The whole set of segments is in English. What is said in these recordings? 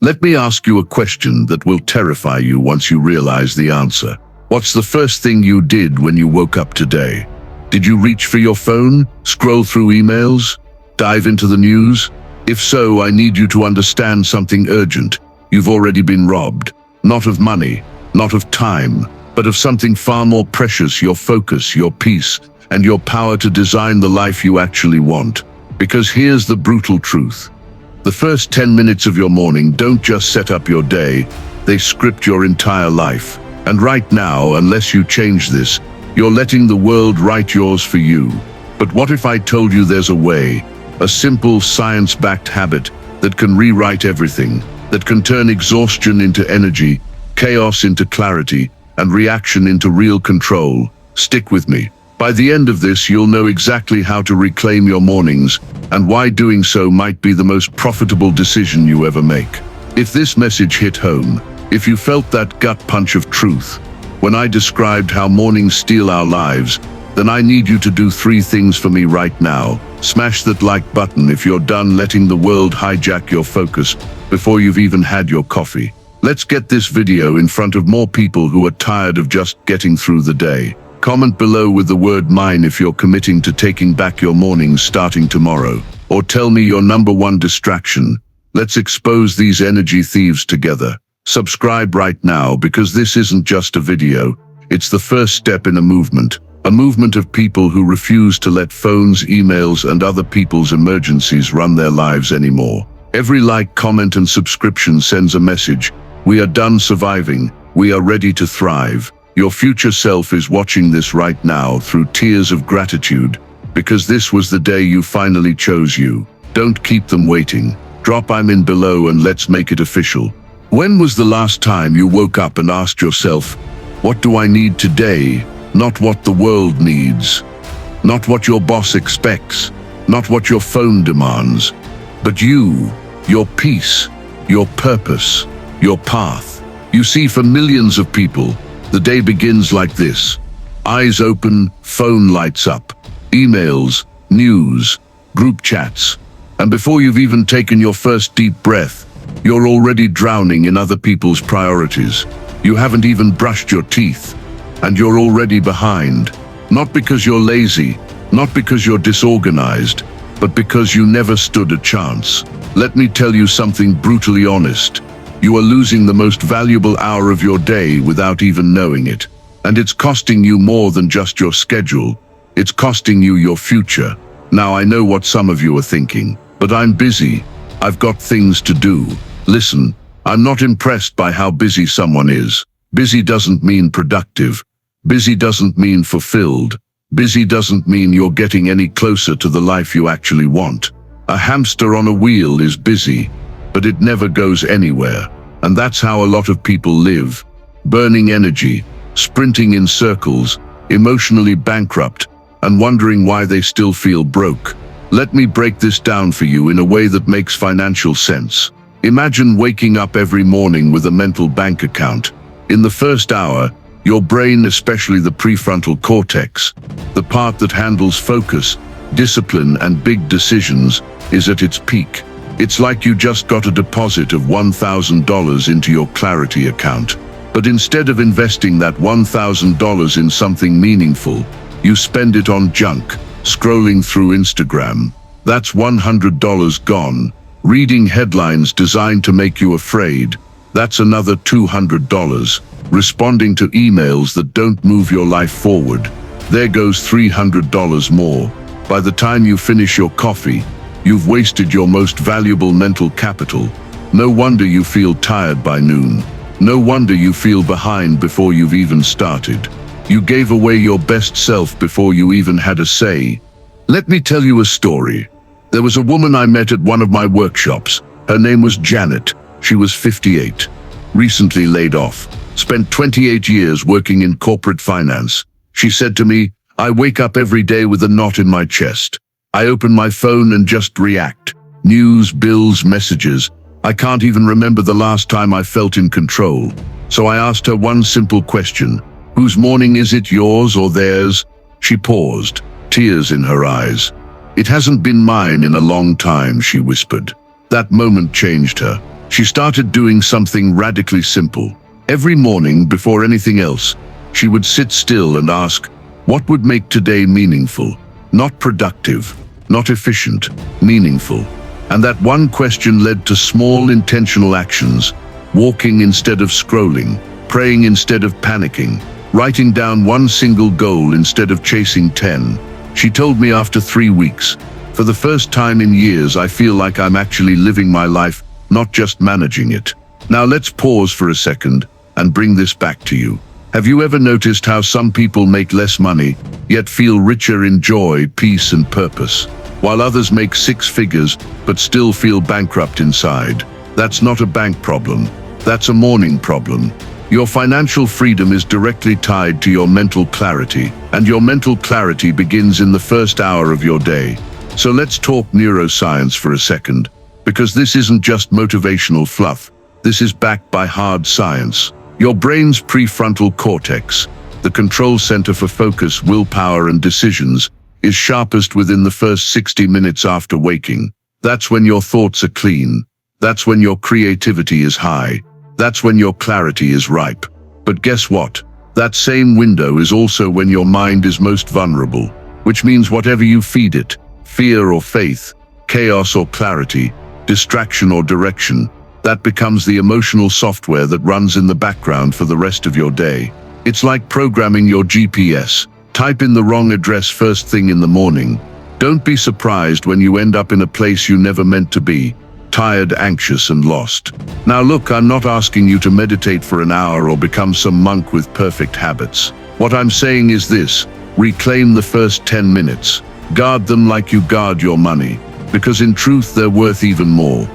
Let me ask you a question that will terrify you once you realize the answer. What's the first thing you did when you woke up today? Did you reach for your phone, scroll through emails, dive into the news? If so, I need you to understand something urgent. You've already been robbed. Not of money, not of time, but of something far more precious: your focus, your peace, and your power to design the life you actually want. Because here's the brutal truth. The first 10 minutes of your morning don't just set up your day, they script your entire life. And right now, unless you change this, you're letting the world write yours for you. But what if I told you there's a way, a simple science-backed habit that can rewrite everything, that can turn exhaustion into energy, chaos into clarity, and reaction into real control? Stick with me. By the end of this, you'll know exactly how to reclaim your mornings and why doing so might be the most profitable decision you ever make. If this message hit home, if you felt that gut punch of truth when I described how mornings steal our lives, then I need you to do 3 things for me right now. Smash that like button if you're done letting the world hijack your focus before you've even had your coffee. Let's get this video in front of more people who are tired of just getting through the day. Comment below with the word mine if you're committing to taking back your mornings starting tomorrow. Or tell me your -- distraction. Let's expose these energy thieves together. Subscribe right now, because this isn't just a video. It's the first step in a movement of people who refuse to let phones, emails, and other people's emergencies run their lives anymore. Every like, comment, and subscription sends a message. We are done surviving. We are ready to thrive. Your future self is watching this right now through tears of gratitude, because this was the day you finally chose you. Don't keep them waiting. Drop I'm in below and let's make it official. When was the last time you woke up and asked yourself, what do I need today? Not what the world needs. Not what your boss expects. Not what your phone demands. But you, your peace, your purpose, your path. You see, for millions of people, the day begins like this. Eyes open, phone lights up. Emails, news, group chats. And before you've even taken your first deep breath, you're already drowning in other people's priorities. You haven't even brushed your teeth, and you're already behind. Not because you're lazy, not because you're disorganized, but because you never stood a chance. Let me tell you something brutally honest. You are losing the most valuable hour of your day without even knowing it. And it's costing you more than just your schedule. It's costing you your future. Now, I know what some of you are thinking, but I'm busy. I've got things to do. Listen, I'm not impressed by how busy someone is. Busy doesn't mean productive. Busy doesn't mean fulfilled. Busy doesn't mean you're getting any closer to the life you actually want. A hamster on a wheel is busy, but it never goes anywhere. And that's how a lot of people live. Burning energy, sprinting in circles, emotionally bankrupt, and wondering why they still feel broke. Let me break this down for you in a way that makes financial sense. Imagine waking up every morning with a mental bank account. In the first hour, your brain, especially the prefrontal cortex, the part that handles focus, discipline, and big decisions, is at its peak. It's like you just got a deposit of $1,000 into your Clarity account. But instead of investing that $1,000 in something meaningful, you spend it on junk, scrolling through Instagram. That's $100 gone. Reading headlines designed to make you afraid. That's another $200. Responding to emails that don't move your life forward. There goes $300 more. By the time you finish your coffee, you've wasted your most valuable mental capital. No wonder you feel tired by noon. No wonder you feel behind before you've even started. You gave away your best self before you even had a say. Let me tell you a story. There was a woman I met at one of my workshops. Her name was Janet. She was 58. Recently laid off. Spent 28 years working in corporate finance. She said to me, I wake up every day with a knot in my chest. I open my phone and just react. News, bills, messages. I can't even remember the last time I felt in control. So I asked her one simple question. Whose morning is it, yours or theirs? She paused, tears in her eyes. It hasn't been mine in a long time, she whispered. That moment changed her. She started doing something radically simple. Every morning, before anything else, she would sit still and ask, what would make today meaningful? Not productive, not efficient, meaningful. And that one question led to small intentional actions: walking instead of scrolling, praying instead of panicking, writing down one single goal instead of chasing 10. She told me after 3 weeks, for the first time in years, I feel like I'm actually living my life, not just managing it. Now let's pause for a second and bring this back to you. Have you ever noticed how some people make less money, yet feel richer in joy, peace, and purpose, while others make 6 figures but still feel bankrupt inside? That's not a bank problem. That's a morning problem. Your financial freedom is directly tied to your mental clarity, and your mental clarity begins in the first hour of your day. So let's talk neuroscience for a second, because this isn't just motivational fluff. This is backed by hard science. Your brain's prefrontal cortex, the control center for focus, willpower, and decisions, is sharpest within the first 60 minutes after waking. That's when your thoughts are clean. That's when your creativity is high. That's when your clarity is ripe. But guess what? That same window is also when your mind is most vulnerable, which means whatever you feed it, fear or faith, chaos or clarity, distraction or direction, that becomes the emotional software that runs in the background for the rest of your day. It's like programming your GPS. Type in the wrong address first thing in the morning. Don't be surprised when you end up in a place you never meant to be, tired, anxious, and lost. Now look, I'm not asking you to meditate for an hour or become some monk with perfect habits. What I'm saying is this: reclaim the first 10 minutes. Guard them like you guard your money, because in truth they're worth even more.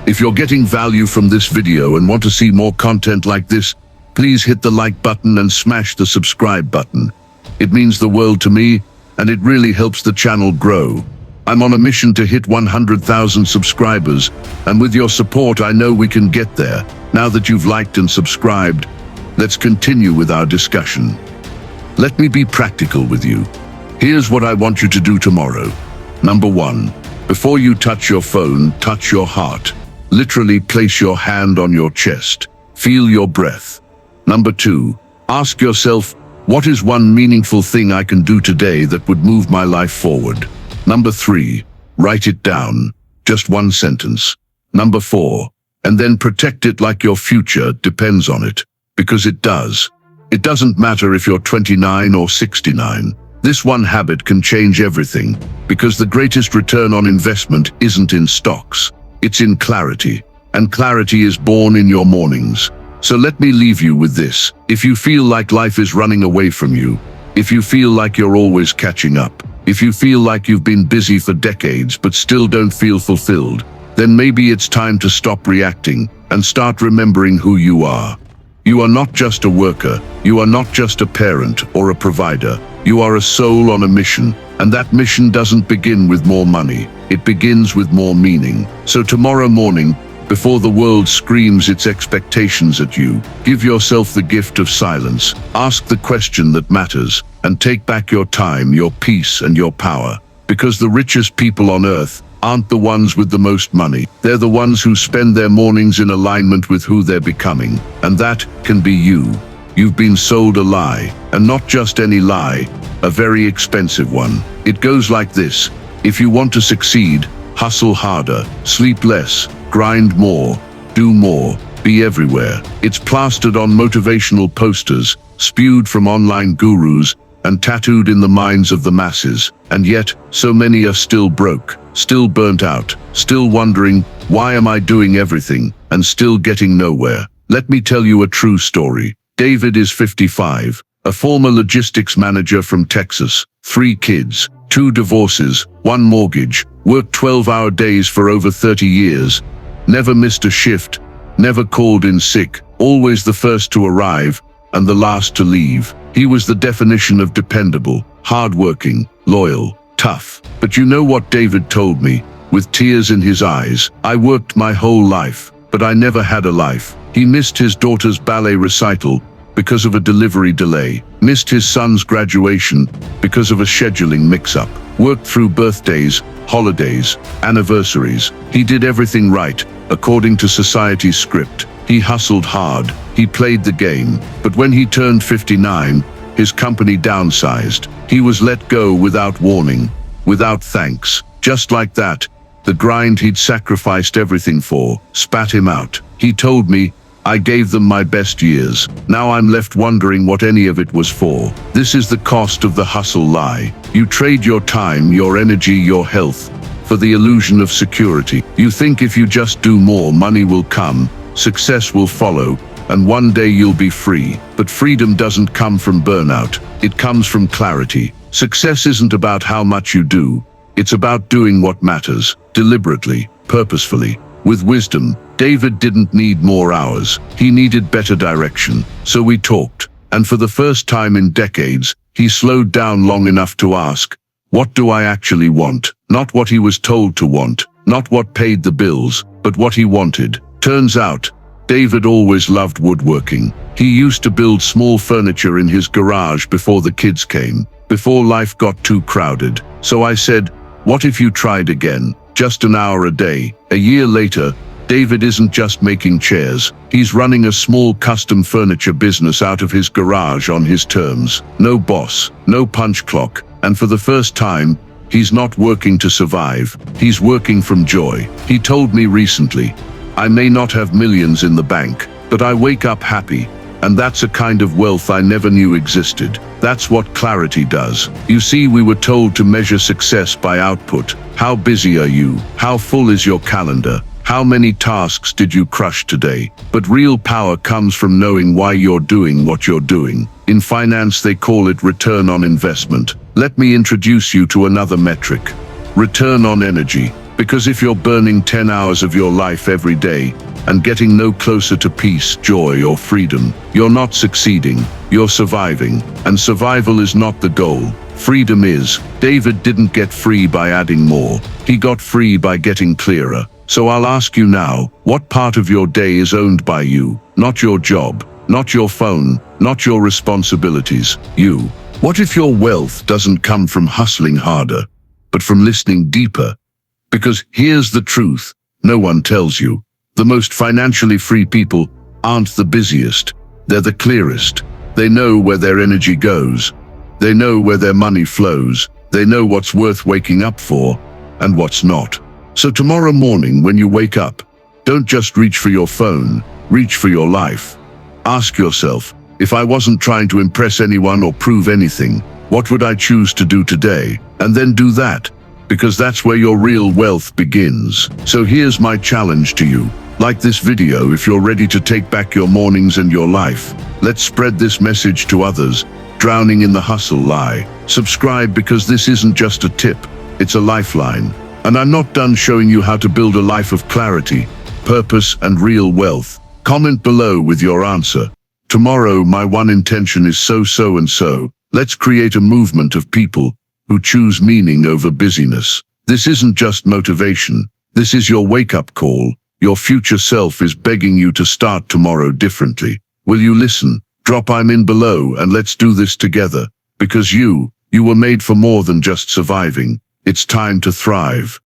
If you're getting value from this video and want to see more content like this, please hit the like button and smash the subscribe button. It means the world to me, and it really helps the channel grow. I'm on a mission to hit 100,000 subscribers, and with your support I know we can get there. Now that you've liked and subscribed, let's continue with our discussion. Let me be practical with you. Here's what I want you to do tomorrow. Number 1, before you touch your phone, touch your heart. Literally place your hand on your chest. Feel your breath. Number 2, ask yourself, what is one meaningful thing I can do today that would move my life forward? Number 3, write it down. Just one sentence. Number 4, and then protect it like your future depends on it. Because it does. It doesn't matter if you're 29 or 69. This one habit can change everything, because the greatest return on investment isn't in stocks. It's in clarity, and clarity is born in your mornings. So let me leave you with this. If you feel like life is running away from you, if you feel like you're always catching up, if you feel like you've been busy for decades but still don't feel fulfilled, then maybe it's time to stop reacting and start remembering who you are. You are not just a worker, you are not just a parent or a provider. You are a soul on a mission, and that mission doesn't begin with more money. It begins with more meaning. So tomorrow morning, before the world screams its expectations at you, give yourself the gift of silence. Ask the question that matters, and take back your time, your peace, and your power. Because the richest people on earth aren't the ones with the most money. They're the ones who spend their mornings in alignment with who they're becoming. And that can be you. You've been sold a lie, and not just any lie, a very expensive one. It goes like this: if you want to succeed, hustle harder, sleep less, grind more, do more, be everywhere. It's plastered on motivational posters, spewed from online gurus, and tattooed in the minds of the masses. And yet, so many are still broke, still burnt out, still wondering, why am I doing everything, and still getting nowhere? Let me tell you a true story. David is 55, a former logistics manager from Texas, 3 kids, 2 divorces, 1 mortgage, worked 12-hour days for over 30 years, never missed a shift, never called in sick, always the first to arrive and the last to leave. He was the definition of dependable, hardworking, loyal, tough. But you know what David told me, with tears in his eyes? I worked my whole life, but I never had a life. He missed his daughter's ballet recital, because of a delivery delay, missed his son's graduation because of a scheduling mix-up, worked through birthdays, holidays, anniversaries. He did everything right, according to society's script. He hustled hard, he played the game, but when he turned 59, his company downsized. He was let go without warning, without thanks. Just like that, the grind he'd sacrificed everything for spat him out. He told me, "I gave them my best years. Now I'm left wondering what any of it was for." This is the cost of the hustle lie. You trade your time, your energy, your health for the illusion of security. You think if you just do more, money will come, success will follow, and one day you'll be free. But freedom doesn't come from burnout. It comes from clarity. Success isn't about how much you do. It's about doing what matters, deliberately, purposefully, with wisdom. David didn't need more hours. He needed better direction. So we talked, and for the first time in decades, he slowed down long enough to ask, what do I actually want? Not what he was told to want, not what paid the bills, but what he wanted. Turns out, David always loved woodworking. He used to build small furniture in his garage before the kids came, before life got too crowded. So I said, what if you tried again? Just an hour a day. A year later, David isn't just making chairs. He's running a small custom furniture business out of his garage on his terms. No boss, no punch clock. And for the first time, he's not working to survive. He's working from joy. He told me recently, I may not have millions in the bank, but I wake up happy. And that's a kind of wealth I never knew existed. That's what clarity does. You see, we were told to measure success by output. How busy are you? How full is your calendar? How many tasks did you crush today? But real power comes from knowing why you're doing what you're doing. In finance, they call it return on investment. Let me introduce you to another metric. Return on energy. Because if you're burning 10 hours of your life every day and getting no closer to peace, joy, or freedom, you're not succeeding, you're surviving. And survival is not the goal. Freedom is. David didn't get free by adding more. He got free by getting clearer. So I'll ask you now, what part of your day is owned by you? Not your job, not your phone, not your responsibilities, you. What if your wealth doesn't come from hustling harder, but from listening deeper? Because here's the truth, no one tells you. The most financially free people aren't the busiest, they're the clearest. They know where their energy goes. They know where their money flows. They know what's worth waking up for and what's not. So tomorrow morning when you wake up, don't just reach for your phone, reach for your life. Ask yourself, if I wasn't trying to impress anyone or prove anything, what would I choose to do today? And then do that, because that's where your real wealth begins. So here's my challenge to you. Like this video if you're ready to take back your mornings and your life. Let's spread this message to others, drowning in the hustle lie. Subscribe because this isn't just a tip, it's a lifeline. And I'm not done showing you how to build a life of clarity, purpose, and real wealth. Comment below with your answer. Tomorrow, my one intention is so and so. Let's create a movement of people who choose meaning over busyness. This isn't just motivation. This is your wake-up call. Your future self is begging you to start tomorrow differently. Will you listen? Drop I'm in below and let's do this together. Because you were made for more than just surviving. It's time to thrive.